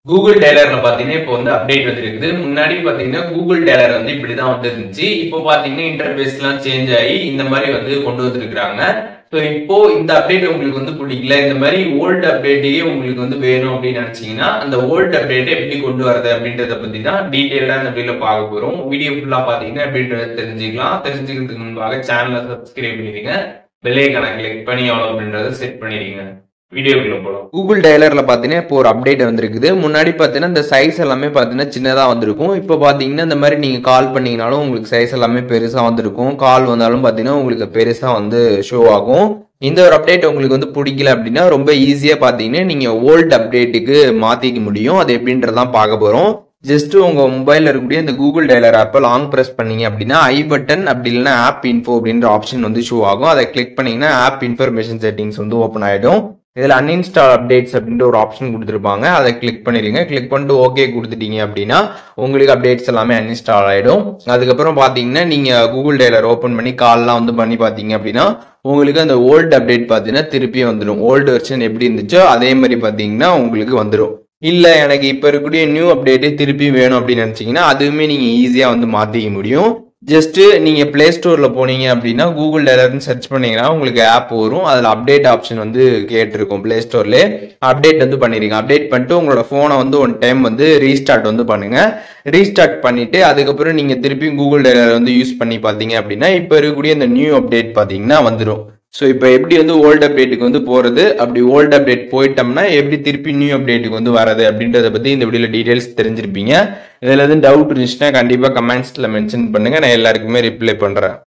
Google டெய்லர்ல பாத்தீங்கன்னா இப்போ வந்து அப்டேட் வந்துருக்குது. முன்னாடி பாத்தீங்கன்னா கூகுள் டெய்லர் வந்து இப்படிதான் வந்து இருந்துச்சு. இப்போ பாத்தீங்கன்னா இன்டர்ஃபேஸ் எல்லாம் சேஞ்ச் ஆகி இந்த மாதிரி வந்து கொண்டு வந்திருக்காங்க. ஸோ இப்போ இந்த அப்டேட் உங்களுக்கு வந்து பிடிக்கல, இந்த மாதிரி ஓல்டு அப்டேட்டையே உங்களுக்கு வந்து வேணும் அப்படின்னு நினைச்சீங்கன்னா அந்த ஓல்டு அப்டேட்டை எப்படி கொண்டு வரது அப்படின்றத பத்தி தான் டீட்டெயிலா இந்த வீடியோல பார்க்க போறோம். வீடியோ ஃபுல்லா பாத்தீங்கன்னா அப்படின்றத தெரிஞ்சுக்கலாம். தெரிஞ்சுக்கிறதுக்கு முன்பாக சேனலை சப்ஸ்கிரைப் பண்ணிடுங்க, பெல் ஐகானை கிளிக் பண்ணி ஆல் அப்படின்றத செட் பண்ணிடுங்க. வீடியோக்குள்ள போலாம். கூகுள் டெய்லர்ல பாத்தீங்கன்னா இப்போ ஒரு அப்டேட் வந்திருக்குது. முன்னாடி பாத்தீங்கன்னா இந்த சைஸ் எல்லாமே பாத்தீங்கன்னா சின்னதா வந்திருக்கும். இப்போ பாத்தீங்கன்னா இந்த மாதிரி நீங்க கால் பண்ணீங்கனாலும் உங்களுக்கு சைஸ் எல்லாமே பெருசா வந்திருக்கும். கால் வந்தாலும் பாத்தீங்கன்னா உங்களுக்கு பெருசா வந்து ஷோ ஆகும். இந்த ஒரு அப்டேட் உங்களுக்கு வந்து பிடிக்கல அப்படின்னா ரொம்ப ஈஸியா பாத்தீங்கன்னா நீங்க ஓல்டு அப்டேட்டுக்கு மாத்திக்க முடியும். அது எப்படின்றதான் பார்க்க போறோம். ஜஸ்ட் உங்க மொபைல்ல இருக்கக்கூடிய இந்த கூகுள் டெய்லர் ஆப்பை லாங் பிரஸ் பண்ணீங்க அப்படின்னா ஐ பட்டன் அப்படி இல்லைன்னா ஆப் இன்ஃபோ அப்படின்ற ஆப்ஷன் வந்து ஷோ ஆகும். அதை கிளிக் பண்ணீங்கன்னா ஆப் இன்ஃபர்மேஷன் செட்டிங்ஸ் வந்து ஓப்பன் ஆயிடும். இதில் அன்இன்ஸ்டால் அப்டேட்ஸ் அப்படின்ற ஒரு ஆப்ஷன் கொடுத்துருப்பாங்க. அதை கிளிக் பண்ணிடுங்க. கிளிக் பண்ணிட்டு ஓகே கொடுத்துட்டீங்க அப்படின்னா உங்களுக்கு அப்டேட்ஸ் எல்லாமே அன்இன்ஸ்டால் ஆகிடும். அதுக்கப்புறம் பார்த்தீங்கன்னா நீங்கள் கூகுள் டெய்லர் ஓப்பன் பண்ணி கால்லாம் வந்து பண்ணி பார்த்தீங்க அப்படின்னா உங்களுக்கு அந்த ஓல்டு அப்டேட் பார்த்தீங்கன்னா திருப்பி வந்துடும். ஓல்டு வெர்ஷன் எப்படி இருந்துச்சோ அதே மாதிரி பார்த்தீங்கன்னா உங்களுக்கு வந்துடும். இல்லை எனக்கு இப்போ இருக்கக்கூடிய நியூ அப்டேட்டே திருப்பி வேணும் அப்படின்னு நினச்சிங்கன்னா அதுவுமே நீங்கள் ஈஸியாக வந்து மாற்றிக்க முடியும். ஜஸ்ட் நீங்க பிளே ஸ்டோர்ல போனீங்க அப்படின்னா கூகுள் டெய்லர்னு சர்ச் பண்ணீங்கன்னா உங்களுக்கு ஆப் வரும். அதுல அப்டேட் ஆப்ஷன் வந்து கேட்டிருக்கும். பிளே ஸ்டோர்ல அப்டேட் வந்து பண்ணிருங்க. அப்டேட் பண்ணிட்டு உங்களோட போனை வந்து ஒன் டைம் வந்து ரீஸ்டார்ட் வந்து பண்ணுங்க. ரீஸ்டார்ட் பண்ணிட்டு அதுக்கப்புறம் நீங்க திருப்பி கூகுள் டெய்லர் வந்து யூஸ் பண்ணி பாத்தீங்க அப்படின்னா இப்ப இருக்கக்கூடிய இந்த நியூ அப்டேட் பாத்தீங்கன்னா வந்துடும். ஸோ இப்போ எப்படி வந்து ஓல்டு அப்டேட்டுக்கு வந்து போகிறது, அப்படி ஓல்டு அப்டேட் போயிட்டோம்னா எப்படி திருப்பி நியூ அப்டேட்டுக்கு வந்து வரது அப்படின்றத பற்றி இந்த வீடியோவில் டீட்டெயில்ஸ் தெரிஞ்சிருப்பீங்க. இதில் எதுவும் டவுட் இருந்துச்சுன்னா கண்டிப்பாக கமெண்ட்ஸில் மென்ஷன் பண்ணுங்கள், நான் எல்லாருக்குமே ரிப்ளை பண்ணுறேன்.